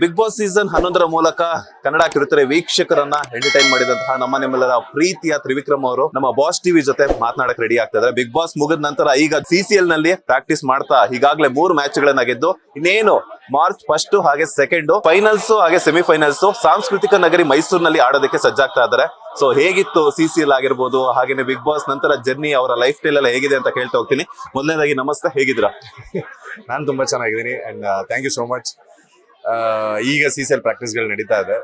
Big boss season 11ರ ಮೂಲಕ ಕನ್ನಡ ಕಿರುತೆರೆ ವೀಕ್ಷಕರನ್ನ entertain ಮಾಡಿದಂತಹ ನಿಮ್ಮೆಲ್ಲರ ಪ್ರೀತಿಯ ತ್ರಿವಿಕ್ರಮ್ ಅವರು ನಮ್ಮ ಬಾಸ್ ಟಿವಿ ಜೊತೆ ಮಾತನಾಡಕ್ ರೆಡಿ ಆಗ್ತಾ ಇದ್ದಾರೆ. ಬಿಗ್ ಬಾಸ್ ಮುಗಿದ ನಂತರ ಈಗ CCL ನಲ್ಲಿ ಪ್ರಾಕ್ಟೀಸ್ ಮಾಡ್ತಾ ಈಗಾಗಲೇ 3 ಮ್ಯಾಚ್ ಗಳನ್ನ ಗೆದ್ದು ಇನ್ನೇನು ಮಾರ್ಚ್ 1 ಹಾಗೆ 2 ಫೈನಲ್ಸ್ ಹಾಗೆ ಸೆಮಿಫೈನಲ್ಸ್ ಸಾಂಸ್ಕೃತಿಕ ನಗರಿ ಮೈಸೂರಿನಲ್ಲಿ ಆಡೋದಕ್ಕೆ ಸಜ್ಜಾಗ್ತಾ ಇದ್ದಾರೆ. ಸೊ ಹೇಗಿತ್ತು CCL ಆಗಿರ್ಬೋದು, ಹಾಗೇನೆ ಬಿಗ್ ಬಾಸ್ ನಂತರ ಜರ್ನಿ, ಅವರ ಲೈಫ್ ಸ್ಟೈಲ್ ಎಲ್ಲ ಹೇಗಿದೆ ಅಂತ ಕೇಳ್ತಾ ಹೋಗ್ತೀನಿ. ಮೊದಲನೇದಾಗಿ ನಮಸ್ತೆ, ಹೇಗಿದ್ದೀರಾ? ನಾನು ತುಂಬಾ ಚೆನ್ನಾಗಿದ್ದೀನಿ and thank you so much. ಈಗ CCL ಪ್ರಾಕ್ಟೀಸ್ಗಳು ನಡೀತಾ ಇದೆ.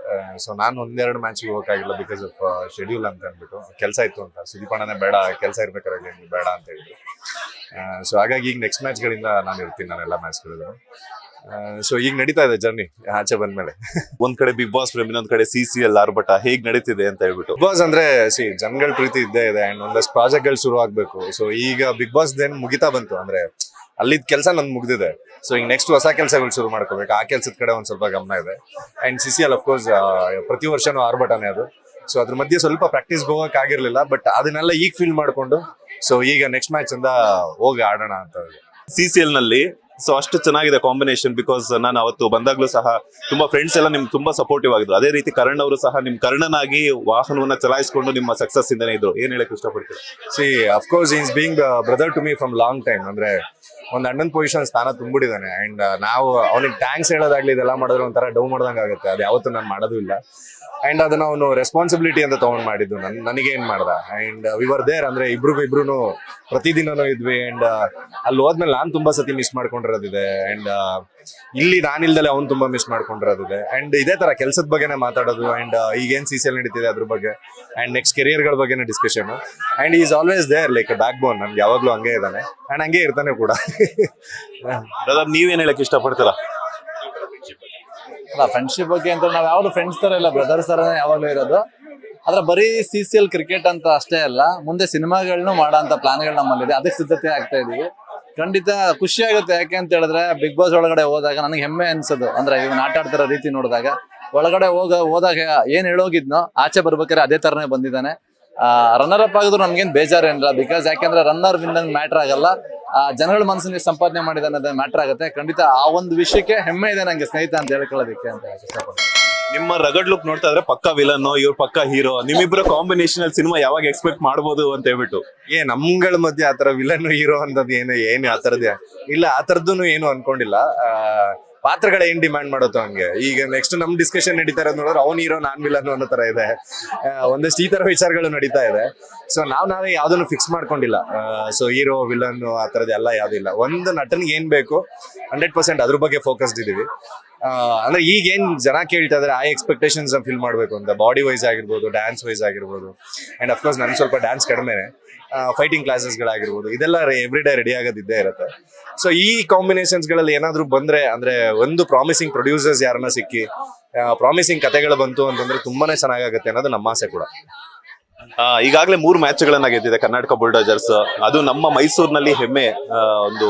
ಸೊ ನಾನು ಒಂದೆರಡು ಮ್ಯಾಚ್ಗೆ ಹೋಗೋಕ್ಕಾಗಿಲ್ಲ ಬಿಕಾಸ್ ಆಫ್ ಶೆಡ್ಯೂಲ್ ಅಂತ ಅಂದ್ಬಿಟ್ಟು ಕೆಲಸ ಇತ್ತು ಅಂತ. ಸುದೀಪಣ್ಣನೇ ಬೇಡ, ಕೆಲಸ ಇರ್ಬೇಕಾದ್ರೆ ಬೇಡ ಅಂತ ಹೇಳಿದ್ರು. ಸೊ ಹಾಗಾಗಿ ಈಗ ನೆಕ್ಸ್ಟ್ ಮ್ಯಾಚ್ಗಳಿಂದ ನಾನು ಇರ್ತೀನಿ, ನಾನೆಲ್ಲ ಮ್ಯಾಚ್ಗಳಿದ್ರು. ಸೊ ಈಗ ನಡೀತಾ ಇದೆ ಜರ್ನಿ ಆಚೆ ಬಂದ್ಮೇಲೆ. ಒಂದ್ ಕಡೆ ಬಿಗ್ ಬಾಸ್ ಪ್ರೇಮ್, ಇನ್ನೊಂದ್ ಕಡೆ CCL ಆರ್ಭಟ ಹೇಗ್ ನಡೀತಿದೆ ಅಂತ ಹೇಳ್ಬಿಟ್ಟು. ಬಿಗ್ ಬಾಸ್ ಅಂದ್ರೆ ಜನಗಳ ಪ್ರೀತಿ ಇದ್ದೇ ಇದೆ ಅಂಡ್ ಒಂದಷ್ಟು ಪ್ರಾಜೆಕ್ಟ್ಗಳು ಶುರು ಆಗ್ಬೇಕು. ಸೊ ಈಗ ಬಿಗ್ ಬಾಸ್ ದೇನ್ ಮುಗಿತಾ ಬಂತು, ಅಂದ್ರೆ ಅಲ್ಲಿದ್ ಕೆಲಸ ನಂದು ಮುಗ್ದಿದೆ. ಸೊ ಈಗ ನೆಕ್ಸ್ಟ್ ಹೊಸ ಕೆಲಸಗಳು ಶುರು ಮಾಡ್ಕೋಬೇಕು. ಆ ಕೆಲಸದ ಕಡೆ ಒಂದ್ ಸ್ವಲ್ಪ ಗಮನ ಇದೆ. ಅಂಡ್ CCL ಅಫ್ಕೋರ್ಸ್ ಪ್ರತಿ ವರ್ಷನೂ ಆರ್ಭಟನೆ ಅದು. ಸೊ ಅದ್ರ ಮಧ್ಯೆ ಸ್ವಲ್ಪ ಪ್ರಾಕ್ಟೀಸ್ ಹೋಗಕ್ ಆಗಿರ್ಲಿಲ್ಲ, ಬಟ್ ಅದನ್ನೆಲ್ಲ ಈಗ ಫೀಲ್ ಮಾಡ್ಕೊಂಡು ಸೊ ಈಗ ನೆಕ್ಸ್ಟ್ ಮ್ಯಾಚ್ ಇಂದ ಹೋಗಿ ಆಡೋಣ ಅಂತ. CCL ನಲ್ಲಿ ಸೊ ಅಷ್ಟು ಚೆನ್ನಾಗಿದೆ ಕಾಂಬಿನೇಷನ್. ಬಿಕಾಸ್ ನಾನು ಅವತ್ತು ಬಂದಾಗ್ಲೂ ಸಹ ತುಂಬಾ ಫ್ರೆಂಡ್ಸ್ ಎಲ್ಲ ನಿಮ್ಗೆ ತುಂಬಾ ಸಪೋರ್ಟಿವ್ ಆಗಿದ್ರು. ಅದೇ ರೀತಿ ಕರಣ್ ಅವರು ಸಹ ನಿಮ್ ಕರ್ಣನಾಗಿ ವಾಹನವನ್ನ ಚಲಾಯಿಸಿಕೊಂಡು ನಿಮ್ಮ ಸಕ್ಸಸ್ ಇಂದನೇ ಇದ್ರು. ಏನ್ ಹೇಳಕ್ ಇಷ್ಟಪಡ್ತೀರಿ? Of course is being brother to me from long time. ಅಂದ್ರೆ ಒಂದ್ ಅಣ್ಣನ್ ಪೊಸಿಷನ್ ಸ್ಥಾನ ತುಂಬಿಡಿದಾನೆ. ಅಂಡ್ ನಾವು ಅವನಿಗೆ ಥ್ಯಾಂಕ್ಸ್ ಹೇಳೋದಾಗ್ಲಿ ಇದೆಲ್ಲ ಮಾಡಿದ್ರೆ ಒಂಥರ ಡೌ ಮಾಡ್ದಂಗೆ ಆಗುತ್ತೆ. ಅದು ಯಾವತ್ತೂ ನಾನು ಮಾಡೋದು ಇಲ್ಲ. ಅಂಡ್ ಅದನ್ನ ಅವನು ರೆಸ್ಪಾನ್ಸಿಬಿಲಿಟಿ ಅಂತ ತಗೊಂಡ್ ಮಾಡಿದ್ದು ನನಗೇನ್ ಮಾಡ್ದ. ಅಂಡ್ ವಿವರ್ ದೇರ್, ಅಂದ್ರೆ ಇಬ್ರು ಪ್ರತಿದಿನನೂ ಇದ್ವಿ. ಅಂಡ್ ಅಲ್ಲಿ ಹೋದ್ಮೇಲೆ ನಾನ್ ತುಂಬಾ ಸತಿ ಮಿಸ್ ಮಾಡ್ಕೊಂಡಿರೋದಿದೆ. ಅಂಡ್ ಇಲ್ಲಿ ನಾನಿಲ್ದಲೆ ಅವ್ನು ತುಂಬಾ ಮಿಸ್ ಮಾಡ್ಕೊಂಡಿರೋದಿದೆ. ಅಂಡ್ ಇದೇ ತರ ಕೆಲ್ಸದ ಬಗ್ಗೆನೇ ಮಾತಾಡೋದು. ಅಂಡ್ ಈಗೇನ್ CCL ನಡೀತಿದೆ ಅದ್ರ ಬಗ್ಗೆ ಅಂಡ್ ನೆಕ್ಸ್ಟ್ ಕೆರಿಯರ್ ಗಳ ಬಗ್ಗೆನೇ discussion. And is always there like backbone. ನಮ್ಗೆ ಯಾವಾಗ್ಲೂ ಹಂಗೆ ಇದ್ದಾನೆ ಅಂಡ್ ಹಂಗೆ ಇರ್ತಾನೆ ಕೂಡ. ನೀವೇನ್ ಹೇಳಕ್ ಇಷ್ಟಪಡ್ತೀರಾ? ಅಲ್ಲ, ಫ್ರೆಂಡ್ಶಿಪ್ ಬಗ್ಗೆ ಅಂತ ನಾವ್ ಯಾವ್ದು ಫ್ರೆಂಡ್ಸ್ ತರ ಇಲ್ಲ, ಬ್ರದರ್ಸ್ ತರನೇ ಯಾವಾಗ್ಲೂ ಇರೋದು. ಆದ್ರೆ ಬರೀ CCL ಕ್ರಿಕೆಟ್ ಅಂತ ಅಷ್ಟೇ ಅಲ್ಲ, ಮುಂದೆ ಸಿನಿಮಾಗಳನ್ನು ಮಾಡೋ ಅಂತ ಪ್ಲಾನ್ಗಳು ನಮ್ಮಲ್ಲಿದೆ. ಅದಕ್ಕೆ ಸಿದ್ಧತೆ ಆಗ್ತಾ ಇದೀವಿ. ಖಂಡಿತ ಖುಷಿ ಆಗುತ್ತೆ. ಯಾಕೆ ಅಂತ ಹೇಳಿದ್ರೆ ಬಿಗ್ ಬಾಸ್ ಒಳಗಡೆ ಹೋದಾಗ ನನಗೆ ಹೆಮ್ಮೆ ಅನ್ಸೋದು, ಅಂದ್ರೆ ಇವ್ನು ಆಟ ಆಡ್ತಿರೋ ರೀತಿ ನೋಡಿದಾಗ, ಒಳಗಡೆ ಹೋದಾಗ ಏನ್ ಹೇಳೋಗಿದ್ನೋ ಆಚೆ ಬರ್ಬೇಕಾದ್ರೆ ಅದೇ ತರನೇ ಬಂದಿದ್ದಾನೆ. ರನ್ನರ್ ಅಪ್ ಆಗಿದ್ರು ನಮ್ಗೇನ್ ಬೇಜಾರೇನಿಲ್ಲ. ಬಿಕಾಸ್ ಯಾಕೆಂದ್ರೆ ರನ್ನರ್ ವಿನ್ನಂಗ್ ಮ್ಯಾಟರ್ ಆಗಲ್ಲ, ಜನಗಳ ಮನಸ್ಸನ್ನ ಸಂಪಾದನೆ ಮಾಡಿದಾನೆ ಅದೇ ಮ್ಯಾಟರ್ ಆಗುತ್ತೆ. ಖಂಡಿತ ಆ ಒಂದು ವಿಷಯಕ್ಕೆ ಹೆಮ್ಮೆ ಇದೆ ನಂಗೆ ಸ್ನೇಹಿತ ಅಂತ ಹೇಳ್ಕೊಳ್ಳೋದಕ್ಕೆ ಅಂತ ಇಷ್ಟಪಡ್ತೀನಿ. ನಿಮ್ಮ ರಗಡ್ ಲುಕ್ ನೋಡ್ತಾ ಇದ್ರೆ ಪಕ್ಕ ವಿಲನ್, ಇವ್ರ ಪಕ್ಕ ಹೀರೋ. ನಿಮ್ಮಿಬ್ಬರ ಕಾಂಬಿನೇಷನ್ ಅಲ್ಲಿ ಸಿನಿಮಾ ಯಾವಾಗ ಎಕ್ಸ್ಪೆಕ್ಟ್ ಮಾಡ್ಬೋದು ಅಂತ ಹೇಳ್ಬಿಟ್ಟು. ನಮ್ಗಳ ಮಧ್ಯೆ ಆತರ ವಿಲನ್ ಹೀರೋ ಅಂತದ್ ಏನು ಆತರದೇ ಇಲ್ಲ. ಆ ತರದ್ದು ಏನು ಅನ್ಕೊಂಡಿಲ್ಲ. ಪಾತ್ರಗಳ ಏನ್ ಡಿಮ್ಯಾಂಡ್ ಮಾಡುತ್ತೋ ಹಂಗೆ. ಈಗ ನೆಕ್ಸ್ಟ್ ನಮ್ ಡಿಸ್ಕಷನ್ ನಡೀತಾ ಇರೋದು ನೋಡಿದ್ರೆ ಅವ್ನ್ ಹೀರೋ ನಾನ್ ವಿಲನ್ ಅನ್ನೋ ತರ ಇದೆ. ಒಂದಷ್ಟು ಈ ತರ ವಿಚಾರಗಳು ನಡೀತಾ ಇದೆ. ಸೊ ನಾವೇ ಯಾವ್ದನ್ನು ಫಿಕ್ಸ್ ಮಾಡ್ಕೊಂಡಿಲ್ಲ. ಸೊ ಹೀರೋ ವಿಲನ್ ಆ ತರದ್ ಎಲ್ಲ ಯಾವ್ದಿಲ್ಲ. ಒಂದು ನಟನ್ಗೆ ಏನ್ ಬೇಕು 100% ಅದ್ರ ಬಗ್ಗೆ ಫೋಕಸ್ಡ್ ಇದೀವಿ. ಅಂದ್ರೆ ಈಗ ಏನ್ ಜನ ಕೇಳ್ತಾ ಇದಾರೆ ಆ ಎಕ್ಸ್ಪೆಕ್ಟೇಷನ್ಸ್ ಫಿಲ್ ಮಾಡ್ಬೇಕು ಅಂತ. ಬಾಡಿ ವೈಸ್ ಆಗಿರ್ಬೋದು, ಡ್ಯಾನ್ಸ್ ವೈಸ್ ಆಗಿರ್ಬೋದು. ಅಂಡ್ ಅಫ್ಕೋರ್ಸ್ ನನ್ ಸ್ವಲ್ಪ ಡ್ಯಾನ್ಸ್ ಕಡಿಮೆನೆ. ಫೈಟಿಂಗ್ ಕ್ಲಾಸಸ್ ಗಳಾಗಿರ್ಬೋದು, ಇದೆಲ್ಲ ಎವ್ರಿ ಡೇ ರೆಡಿ ಆಗೋದಿದ್ದೇ ಇರುತ್ತೆ. ಸೊ ಈ ಕಾಂಬಿನೇಷನ್ಸ್ ಗಳಲ್ಲಿ ಏನಾದ್ರು ಬಂದ್ರೆ, ಅಂದ್ರೆ ಒಂದು ಪ್ರಾಮಿಸಿಂಗ್ ಪ್ರೊಡ್ಯೂಸರ್ಸ್ ಯಾರನ್ನ ಸಿಕ್ಕಿ ಪ್ರಾಮಿಸಿಂಗ್ ಕಥೆಗಳು ಬಂತು ಅಂತಂದ್ರೆ ತುಂಬಾನೇ ಚೆನ್ನಾಗಾಗುತ್ತೆ ಅನ್ನೋದು ನಮ್ಮ ಆಸೆ ಕೂಡ. ಈಗಾಗಲೇ 3 ಮ್ಯಾಚ್ ಗಳನ್ನ ಗೆದ್ದಿದೆ ಕರ್ನಾಟಕ ಬುಲ್ಡೋಜರ್ಸ್. ಅದು ನಮ್ಮ ಮೈಸೂರಿನಲ್ಲಿ ಹೆಮ್ಮೆ. ಒಂದು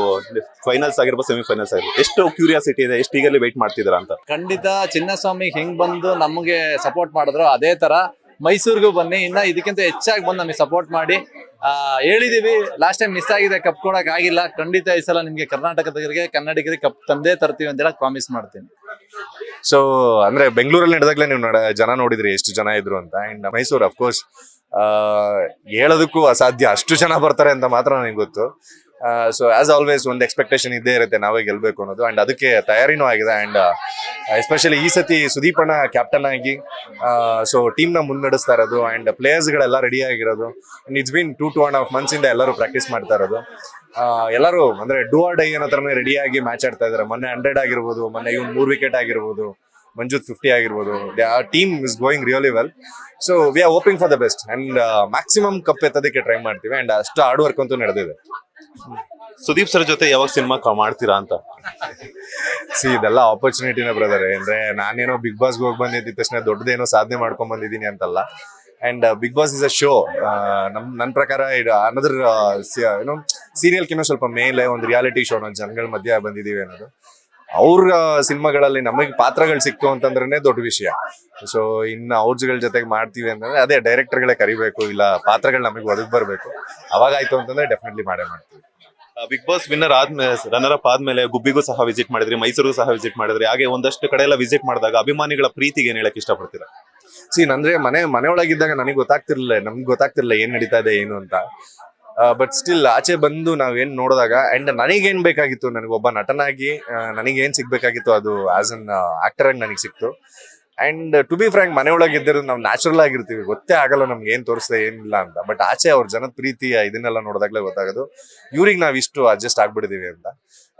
ಫೈನಲ್ಸ್ ಆಗಿರ್ಬೋದು, ಸೆಮಿಫೈನಲ್ಸ್ ಆಗಿರ್ಬೋದು. ಎಷ್ಟು ಕ್ಯೂರಿಯಾಸಿಟಿ ಇದೆ, ಎಷ್ಟು ಈಗಲೇ ವೇಟ್ ಮಾಡ್ತಿದ್ದೀರಾ ಅಂತ. ಖಂಡಿತ ಚಿನ್ನಸ್ವಾಮಿ ಹೆಂಗ್ ಬಂದು ನಮಗೆ ಸಪೋರ್ಟ್ ಮಾಡಿದ್ರು ಅದೇ ತರ ಮೈಸೂರಿಗೂ ಬನ್ನಿ. ಇನ್ನ ಇದಕ್ಕಿಂತ ಹೆಚ್ಚಾಗಿ ಬಂದು ನಮಗೆ ಸಪೋರ್ಟ್ ಮಾಡಿ. ಹೇಳಿದೀವಿ, ಲಾಸ್ಟ್ ಟೈಮ್ ಮಿಸ್ ಆಗಿದೆ, ಕಪ್ ಕೊಡಕ್ ಆಗಿಲ್ಲ. ಖಂಡಿತ ಈ ಸಲ ನಿಮ್ಗೆ ಕರ್ನಾಟಕದವರಿಗೆ ಕನ್ನಡಿಗರಿಗೆ ಕಪ್ ತಂದೇ ತರ್ತೀವಿ ಅಂತ ಹೇಳಕ್ ಪ್ರಾಮಿಸ್ ಮಾಡ್ತೀನಿ. ಸೊ ಅಂದ್ರೆ ಬೆಂಗಳೂರಲ್ಲಿ ನಡೆದಾಗ್ಲೇ ನೀವು ಜನ ನೋಡಿದ್ರಿ ಎಷ್ಟು ಜನ ಇದ್ರು ಅಂತ. ಅಂಡ್ ಮೈಸೂರು ಅಫ್ಕೋರ್ಸ್ ಹೇಳೋದಕ್ಕೂ ಅಸಾಧ್ಯ, ಅಷ್ಟು ಜನ ಬರ್ತಾರೆ ಅಂತ ಮಾತ್ರ ನನಗೆ ಗೊತ್ತು. ಸೊ ಆಸ್ ಆಲ್ವೇಸ್ ಒಂದು ಎಕ್ಸ್ಪೆಕ್ಟೇಷನ್ ಇದ್ದೇ ಇರುತ್ತೆ ನಾವೇ ಗೆಲ್ಬೇಕು ಅನ್ನೋದು. ಅಂಡ್ ಅದಕ್ಕೆ ತಯಾರಿನೂ ಆಗಿದೆ. ಅಂಡ್ ಎಸ್ಪೆಷಲಿ ಈ ಸತಿ ಸುದೀಪಣ್ಣ ಕ್ಯಾಪ್ಟನ್ ಆಗಿ ಸೊ ಟೀಮ್ ನ ಮುನ್ನಡೆಸ್ತಾ ಇರೋದು. ಅಂಡ್ ಪ್ಲೇಯರ್ಸ್ ಗಳೆಲ್ಲ ರೆಡಿ ಆಗಿರೋದು. ಇಟ್ಸ್ ಬೀನ್ 2.5 months ಇಂದ ಎಲ್ಲರೂ ಪ್ರಾಕ್ಟೀಸ್ ಮಾಡ್ತಾ ಇರೋದು. ಎಲ್ಲರೂ ಅಂದ್ರೆ ಡೂ ಆರ್ ಡೈ ಅನ್ನೋ ತರನೇ ರೆಡಿ ಆಗಿ ಮ್ಯಾಚ್ ಆಡ್ತಾ ಇದಾರೆ. ಮೊನ್ನೆ 100 ಆಗಿರ್ಬೋದು, ಮೊನ್ನೆ ಇವ್ನು 3 ವಿಕೆಟ್ ಆಗಿರ್ಬೋದು, ಮಂಜುತ್ 50 ಆಗಿರ್ಬೋದು. Team is going really well. So we are hoping for the best and maximum cup ಎತ್ತೋದಕ್ಕೆ ಟ್ರೈ ಮಾಡ್ತೀವಿ. ಅಂಡ್ ಅಷ್ಟು ಹಾರ್ಡ್ ವರ್ಕ್ ಅಂತೂ ನಡೆದಿದೆ. ಸುದೀಪ್ ಸರ್ ಜೊತೆ ಯಾವಾಗ ಸಿನಿಮಾ ಮಾಡ್ತೀರಾ ಅಂತ? ಇದೆಲ್ಲ ಆಪರ್ಚುನಿಟಿನ ಬ್ರದರ್. ಅಂದ್ರೆ ನಾನೇನೋ ಬಿಗ್ ಬಾಸ್ ಹೋಗಿ ಬಂದಿದ್ದ ತಕ್ಷಣ ದೊಡ್ಡದೇನೋ ಸಾಧನೆ ಮಾಡ್ಕೊಂಡ್ ಬಂದಿದ್ದೀನಿ ಅಂತಲ್ಲ. And Bigg Boss is a show. ನನ್ನ ಪ್ರಕಾರ ಅನದರ್ ಏನೋ ಸೀರಿಯಲ್ಕಿನ್ನೂ ಸ್ವಲ್ಪ ಮೇಲೆ ಒಂದು ರಿಯಾಲಿಟಿ ಶೋ ನಾವು ಜನಗಳ ಮಧ್ಯೆ ಬಂದಿದೀವಿ ಅನ್ನೋದು. ಅವ್ರ ಸಿನಿಮಾಗಳಲ್ಲಿ ನಮಗೆ ಪಾತ್ರಗಳು ಸಿಕ್ತು ಅಂತಂದ್ರೆ ದೊಡ್ಡ ವಿಷಯ. ಸೊ ಇನ್ನು ಅವ್ರ ಜೊತೆಗೆ ಮಾಡ್ತೀವಿ ಅಂತಂದ್ರೆ ಅದೇ ಡೈರೆಕ್ಟರ್ಗಳೇ ಕರಿಬೇಕು, ಇಲ್ಲ ಪಾತ್ರಗಳು ನಮಗೆ ಒದಗಿ ಬರ್ಬೇಕು. ಅವಾಗಾಯ್ತು ಅಂತಂದ್ರೆ ಡೆಫಿನೆಟ್ಲಿ ಮಾಡೇ ಮಾಡ್ತೀವಿ. ಬಿಗ್ ಬಾಸ್ ವಿನ್ನರ್ ಆದ್ಮೇಲೆ ರನ್ನರ್ ಅಪ್ ಆದ್ಮೇಲೆ ಗುಬ್ಬಿಗೂ ಸಹ ವಿಸಿಟ್ ಮಾಡಿದ್ರಿ, ಮೈಸೂರಿಗೂ ಸಹ ವಿಸಿಟ್ ಮಾಡಿದ್ರಿ, ಹಾಗೆ ಒಂದಷ್ಟು ಕಡೆ ಎಲ್ಲ ವಿಸಿಟ್ ಮಾಡಿದಾಗ ಅಭಿಮಾನಿಗಳ ಪ್ರೀತಿಗೆ ಏನ್ ಹೇಳಕ್ ಇಷ್ಟಪಡ್ತೀರಾ? ಅಂದ್ರೆ ಮನೆ ಒಳಗಿದ್ದಾಗ ನನಗೆ ನಮ್ಗೆ ಗೊತ್ತಾಗ್ತಿರ್ಲಿಲ್ಲ ಏನ್ ನಡೀತಾ ಇದೆ ಏನು ಅಂತ. ಬಟ್ ಸ್ಟಿಲ್ ಆಚೆ ಬಂದು ನಾವೇನ್ ನೋಡಿದಾಗ ಅಂಡ್ ನನಗೇನ್ ಬೇಕಾಗಿತ್ತು, ನನಗೆ ಒಬ್ಬ ನಟನಾಗಿ ನನಗೇನ್ ಸಿಗ್ಬೇಕಾಗಿತ್ತು ಅದು ಆಸ್ ಅನ್ ಆಕ್ಟರ್ ಆಗಿ ನನಗೆ ಸಿಕ್ತು. ಅಂಡ್ ಟು ಬಿ ಫ್ರಾಂಕ್, ಮನೆ ಒಳಗೆ ಇದ್ದಿರೋದು ನಾವು ನ್ಯಾಚುರಲ್ ಆಗಿರ್ತೀವಿ, ಗೊತ್ತೇ ಆಗಲ್ಲ ನಮ್ಗೆ ಏನ್ ತೋರಿಸ್ದೆ ಏನಿಲ್ಲ ಅಂತ. ಬಟ್ ಆಚೆ ಅವ್ರ ಜನದ ಪ್ರೀತಿಯ ಇದನ್ನೆಲ್ಲ ನೋಡಿದಾಗ್ಲೇ ಗೊತ್ತಾಗೋದು ಇವ್ರಿಗೆ ನಾವ್ ಇಷ್ಟು ಅಡ್ಜಸ್ಟ್ ಆಗ್ಬಿಟ್ಟಿದೀವಿ ಅಂತ.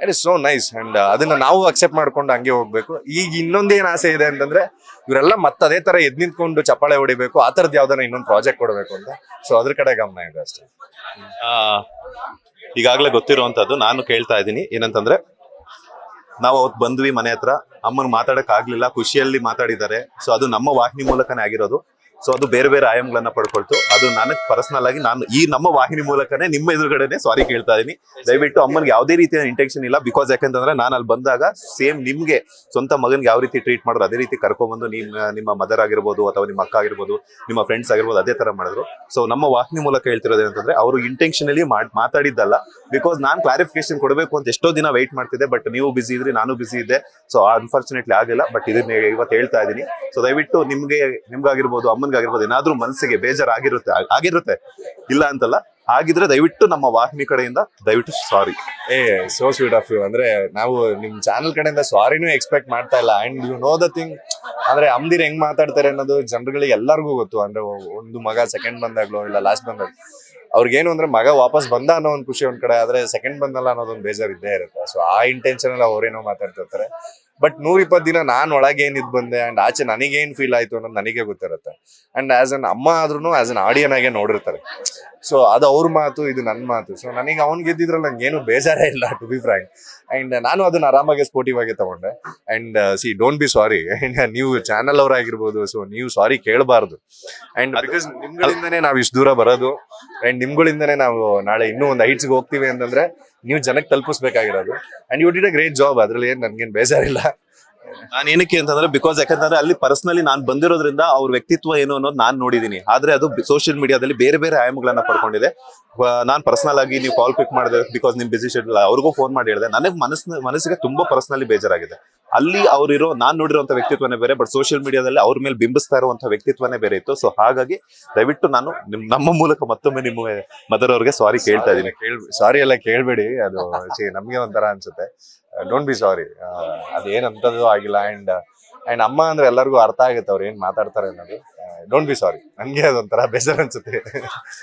It is so nice. And ಅದನ್ನ ನಾವು ಅಕ್ಸೆಪ್ಟ್ ಮಾಡ್ಕೊಂಡು ಹಂಗೆ ಹೋಗ್ಬೇಕು. ಈಗ ಇನ್ನೊಂದೇನ್ ಆಸೆ ಇದೆ ಅಂತಂದ್ರೆ ಇವರೆಲ್ಲ ಮತ್ತೆ ಅದೇ ತರ ಎದ್ ನಿಂತ್ಕೊಂಡು ಚಪ್ಪಾಳೆ ಹೊಡಿಬೇಕು, ಆ ತರದ್ ಯಾವ್ದಾರ ಇನ್ನೊಂದು ಪ್ರಾಜೆಕ್ಟ್ ಕೊಡ್ಬೇಕು ಅಂತ. ಸೊ ಅದ್ರ ಕಡೆ ಗಮನ ಇದೆ ಅಷ್ಟೇ. ಈಗಾಗಲೇ ಗೊತ್ತಿರುವಂತದ್ದು ನಾನು ಕೇಳ್ತಾ ಇದ್ದೀನಿ ಏನಂತಂದ್ರೆ, ನಾವು ಅವತ್ತು ಬಂದ್ವಿ ಮನೆ ಹತ್ರ, ಅಮ್ಮನ್ ಮಾತಾಡಕ್ ಆಗ್ಲಿಲ್ಲ, ಖುಷಿಯಲ್ಲಿ ಮಾತಾಡಿದ್ದಾರೆ. ಸೊ ಅದು ನಮ್ಮ ವಾಹಿನಿ ಮೂಲಕನೇ ಆಗಿರೋದು. ಸೊ ಅದು ಬೇರೆ ಬೇರೆ ಆಯಾಮಗಳನ್ನ ಪಡ್ಕೊಳ್ತು. ಅದು ನನಗೆ ಪರ್ಸನಲ್ ಆಗಿ ನಾನು ಈ ನಮ್ಮ ವಾಹಿನಿ ಮೂಲಕನೇ ನಿಮ್ಮ ಎದುರುಗಡೆನೆ ಸಾರಿ ಕೇಳ್ತಾ ಇದೀನಿ. ದಯವಿಟ್ಟು ಅಮ್ಮನ್ಗೆ ಯಾವುದೇ ರೀತಿಯ ಇಂಟೆನ್ಷನ್ ಇಲ್ಲ. ಬಿಕಾಸ್ ಯಾಕಂತಂದ್ರೆ ನಾನು ಅಲ್ಲಿ ಬಂದಾಗ ಸೇಮ್ ನಿಮ್ಗೆ ಸ್ವಂತ ಮಗನ್ಗೆ ಯಾವ ರೀತಿ ಟ್ರೀಟ್ ಮಾಡೋದು ಅದೇ ರೀತಿ ಕರ್ಕೊಂಡ್ಬಂದು ನಿಮ್ಮ ಮದರ್ ಆಗಿರ್ಬೋದು ಅಥವಾ ನಿಮ್ಮ ಅಕ್ಕ ಆಗಿರ್ಬೋದು, ನಿಮ್ಮ ಫ್ರೆಂಡ್ಸ್ ಆಗಿರ್ಬೋದು, ಅದೇ ತರ ಮಾಡಿದ್ರು. ಸೊ ನಮ್ಮ ವಾಹಿನಿ ಮೂಲಕ ಹೇಳ್ತಿರೋದು ಏನಂತಂದ್ರೆ, ಅವರು ಇಂಟೆನ್ಷನಲಿ ಮಾತಾಡಿದ್ದಲ್ಲ. ಬಿಕಾಸ್ ನಾನು ಕ್ಲಾರಿಫಿಕೇಶನ್ ಕೊಡಬೇಕು ಅಂತ ಎಷ್ಟೋ ದಿನ ವೆಯ್ಟ್ ಮಾಡ್ತಿದ್ದೆ. ಬಟ್ ನೀವು ಬಿಸಿ ಇದ್ರಿ, ನಾನು ಬಿಸಿ ಇದ್ದೆ. ಸೊ ಅನ್ಫಾರ್ಚುನೇಟ್ಲಿ ಆಗಿಲ್ಲ. ಬಟ್ ಇದನ್ನ ಇವತ್ತು ಹೇಳ್ತಾ ಇದ್ದೀನಿ. ಸೊ ದಯವಿಟ್ಟು ನಿಮ್ಗಾಗಿರ್ಬೋದು, ಅಮ್ಮನ್ಗಾಗಿರ್ಬೋದು, ಏನಾದ್ರೂ ಮನಸ್ಸಿಗೆ ಆಗಿರುತ್ತೆ ಇಲ್ಲ ಅಂತಲ್ಲ, ಆಗಿದ್ರೆ ದಯವಿಟ್ಟು ನಮ್ಮ ವಾಹಿನಿ ಕಡೆಯಿಂದ ದಯವಿಟ್ಟು sorry. So sweet of you. ಅಂದ್ರೆ ನಾವು ನಿಮ್ ಚಾನಲ್ ಕಡೆಯಿಂದ ಸಾರಿನೂ ಎಕ್ಸ್ಪೆಕ್ಟ್ ಮಾಡ್ತಾ ಇಲ್ಲ. And you know the thing, ಅಂದ್ರೆ ಅಮ್ದಿರ್ ಹೆಂಗ್ ಮಾತಾಡ್ತಾರೆ ಅನ್ನೋದು ಜನರುಗಳಿಗೆ ಎಲ್ಲರಿಗೂ ಗೊತ್ತು. ಅಂದ್ರೆ ಒಂದು ಮಗ ಸೆಕೆಂಡ್ ಬಂದಾಗ್ಲೋ ಇಲ್ಲ ಲಾಸ್ಟ್ ಬಂದಾಗ ಅವ್ರಿಗೇನು ಅಂದ್ರೆ ಮಗ ವಾಪಸ್ ಬಂದ ಅನ್ನೋ ಒಂದು ಖುಷಿ ಒಂದ್ ಕಡೆ, ಆದ್ರೆ ಸೆಕೆಂಡ್ ಬಂದಲ್ಲ ಅನ್ನೋದೊಂದು ಬೇಜಾರ್ ಇದ್ದೇ ಇರುತ್ತೆ. ಸೊ ಆ ಇಂಟೆನ್ಷನ್ ಎಲ್ಲ ಅವ್ರೇನೋ ಮಾತಾಡ್ತಿರ್ತಾರೆ. ಬಟ್ 120 ದಿನ ನಾನ್ ಒಳಗೆ ಏನ್ ಬಂದೆ ಅಂಡ್ ಆಚೆ ನನಗೇನ್ ಫೀಲ್ ಆಯ್ತು ಅನ್ನೋದು ನನಗೆ ಗೊತ್ತಿರುತ್ತೆ. ಅಂಡ್ ಆಸ್ ಅನ್ ಅಮ್ಮ ಆದ್ರೂ ಆಸ್ ಅನ್ ಆಡಿಯನ್ ಆಗೇ ನೋಡಿರ್ತಾರೆ. ಸೊ ಅದು ಅವ್ರ ಮಾತು, ಇದು ನನ್ನ ಮಾತು. ಸೊ ನನಗೆ ಅವ್ನ್ ಗೆದ್ದಿದ್ರಲ್ಲಿ ನಂಗೆ ಏನು ಬೇಜಾರೇ ಇಲ್ಲ, ಟು ಬಿ ಫ್ರಾಂಕ್. ಅಂಡ್ ನಾನು ಅದನ್ನ ಆರಾಮಾಗಿ ಸ್ಪೋರ್ಟಿವ್ ಆಗಿ ತಗೊಂಡೆ. And don't B sorry. ನೀವು ಚಾನಲ್ ಅವರಾಗಿರ್ಬೋದು, ಸೊ ನೀವು ಸಾರಿ ಕೇಳಬಾರ್ದು. ಅಂಡ್ ಬಿಕಾಸ್ ನಿಮ್ಗಳಿಂದನೇ ನಾವು ಇಷ್ಟು ದೂರ ಬರೋದು. ಅಂಡ್ ನಿಮ್ಗಳಿಂದನೇ ನಾವು ನಾಳೆ ಇನ್ನೂ ಒಂದು ಹೈಟ್ಸ್ಗೆ ಹೋಗ್ತೀವಿ ಅಂತಂದ್ರೆ ನೀವು ಜನಕ್ಕೆ ತಲುಪಿಸ್ಬೇಕಾಗಿರೋದು. And you did a great job. ಅದ್ರಲ್ಲಿ ಏನ್ ನನ್ಗೇನ್ ಬೇಜಾರಿಲ್ಲ. ನಾನು ಏನಕ್ಕೆ ಅಂತಂದ್ರೆ, ಬಿಕಾಸ್ ಯಾಕಂತಂದ್ರೆ ಅಲ್ಲಿ ಪರ್ಸನಲಿ ನಾನು ಬಂದಿರೋದ್ರಿಂದ ಅವ್ರ ವ್ಯಕ್ತಿತ್ವ ಏನು ಅನ್ನೋದು ನಾನು ನೋಡಿದೀನಿ. ಆದ್ರೆ ಅದು ಸೋಷಿಯಲ್ ಮೀಡಿಯಾದಲ್ಲಿ ಬೇರೆ ಬೇರೆ ಆಯಾಮಗಳನ್ನ ಪಡ್ಕೊಂಡಿದೆ. ನಾನು ಪರ್ಸನಲ್ ಆಗಿ ನೀವು ಕಾಲ್ ಪಿಕ್ ಮಾಡಿದೆ ಬಿಕಾಸ್ ನಿಮ್ ಬಿಸಿ ಶೆಡ್ಯೂಲ್, ಅವ್ರಿಗೂ ಫೋನ್ ಮಾಡಿ ಹೇಳಿದೆ. ನನಗೆ ಮನಸ್ಸಿಗೆ ತುಂಬಾ ಪರ್ಸನಲಿ ಬೇಜಾರಾಗಿದೆ. ಅಲ್ಲಿ ಅವ್ರಿರೋ ನಾನ್ ನೋಡಿರುವಂತ ವ್ಯಕ್ತಿತ್ವನೇ ಬೇರೆ, ಬಟ್ ಸೋಷಿಯಲ್ ಮೀಡಿಯಾದಲ್ಲಿ ಅವ್ರ ಮೇಲೆ ಬಿಂಬಿಸ್ತಾ ಇರುವಂತ ವ್ಯಕ್ತಿತ್ವನೇ ಬೇರೆ ಇತ್ತು. ಸೊ ಹಾಗಾಗಿ ದಯವಿಟ್ಟು ನಾನು ನಮ್ಮ ಮೂಲಕ ಮತ್ತೊಮ್ಮೆ ನಿಮ್ಮ ಮದರ್ ಅವ್ರಿಗೆ ಸಾರಿ ಕೇಳ್ತಾ ಇದ್ದೀನಿ. ಸಾರಿ ಎಲ್ಲ ಕೇಳ್ಬೇಡಿ, ಅದು ನಮ್ಗೆ ಒಂಥರ ಅನ್ಸುತ್ತೆ. Don't B sorry. ಅದೇನಂತದ್ದು ಆಗಿಲ್ಲ. ಅಂಡ್ ಅಮ್ಮ ಅಂದ್ರೆ ಎಲ್ಲರಿಗೂ ಅರ್ಥ ಆಗುತ್ತೆ ಅವ್ರು ಏನ್ ಮಾತಾಡ್ತಾರೆ ಅನ್ನೋದು. Don't B sorry. ನನ್ಗೆ ಅದೊಂಥರ ಬೇಜಾರ್ ಅನ್ಸುತ್ತೆ.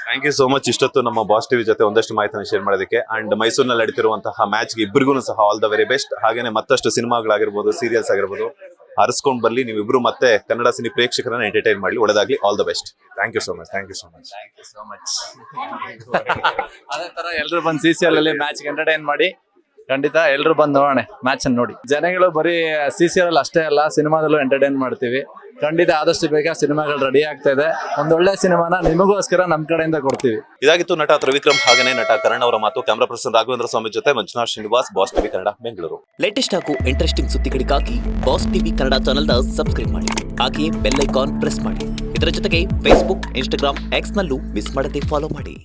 ಥ್ಯಾಂಕ್ ಯು ಸೋ ಮಚ್ ಇಷ್ಟೊತ್ತು ನಮ್ಮ ಬಾಸ್ ಟಿವಿ ಜೊತೆ ಒಂದಷ್ಟು ಮಾಹಿತಿನ ಶೇರ್ ಮಾಡೋದಕ್ಕೆ. ಅಂಡ್ ಮೈಸೂರಿನಲ್ಲಿ ನಡೀತಿರುವಂತಹ ಮ್ಯಾಚ್ಗೆ ಇಬ್ಬರಿಗೂ ಸಹ ಆಲ್ ದ ವೆರಿ ಬೆಸ್ಟ್. ಹಾಗೇನೆ ಮತ್ತಷ್ಟು ಸಿನಿಮಾಗಳಾಗಿರ್ಬೋದು, ಸೀರಿಯಲ್ಸ್ ಆಗಿರ್ಬೋದು ಹರಿಸ್ಕೊಂಡ್ ಬರ್ಲಿ. ನೀವಿಬ್ರು ಮತ್ತೆ ಕನ್ನಡ ಸಿನಿ ಪ್ರೇಕ್ಷಕರನ್ನ ಎಂಟರ್ಟೈನ್ ಮಾಡ್ಲಿ. ಒಳ್ಳೆದಾಗ್ಲಿ. All the best. Thank you so much. Thank you so much. ಅದೇ ತರ ಎಲ್ರು ಬಂದು CCL ಅಲ್ಲಿ ಮ್ಯಾಚ್ ಎಂಟರ್ಟೈನ್ ಮಾಡಿ. ಖಂಡಿತ ಎಲ್ರು ಬಂದು ನೋಡೋಣ, ಮ್ಯಾಚ್ ಅನ್ನು ನೋಡಿ. ಜನಗಳು ಬರೀ CCL ಅಲ್ಲಿ ಅಷ್ಟೇ ಅಲ್ಲ, ಸಿನಿಮಾದಲ್ಲೂ ಎಂಟರ್ಟೈನ್ ಮಾಡ್ತೀವಿ. ಖಂಡಿತ ಆದಷ್ಟು ಬೇಗ ಸಿನಿಮಾಗಳು ರೆಡಿ ಆಗ್ತಾ ಇದೆ. ಒಂದೊಳ್ಳೆ ಸಿನಿಮಾನ ನಿಮಗೋಸ್ಕರ ನಮ್ ಕಡೆಯಿಂದ ಕೊಡ್ತೀವಿ. ಇದಾಗಿತ್ತು ನಟ ತ್ರಿವಿಕ್ರಮ್ ಹಾಗೇನೆ ನಟ ಕರಣ್ ಅವರ ಮಾತು. ಕ್ಯಾಮರಾ ಪರ್ಸನ್ ರಾಘವೇಂದ್ರ ಸ್ವಾಮಿ ಜೊತೆ Manjunath Srinivas, boss TV Kannada, Bengaluru. Latest ಹಾಗೂ ಇಂಟ್ರೆಸ್ಟಿಂಗ್ ಸುದ್ದಿಗಳಿಗಾಗಿ ಬಾಸ್ ಟಿವಿ ಕನ್ನಡ ಚಾನೆಲ್ನ ಸಬ್ಸ್ಕ್ರೈಬ್ ಮಾಡಿ. ಹಾಗೆಯೇ ಬೆಲ್ ಐಕಾನ್ ಪ್ರೆಸ್ ಮಾಡಿ. ಇದರ ಜೊತೆಗೆ ಫೇಸ್ಬುಕ್, ಇನ್ಸ್ಟಾಗ್ರಾಮ್, ಎಕ್ಸ್ ನಲ್ಲೂ ಮಿಸ್ ಮಾಡದೆ ಫಾಲೋ ಮಾಡಿ.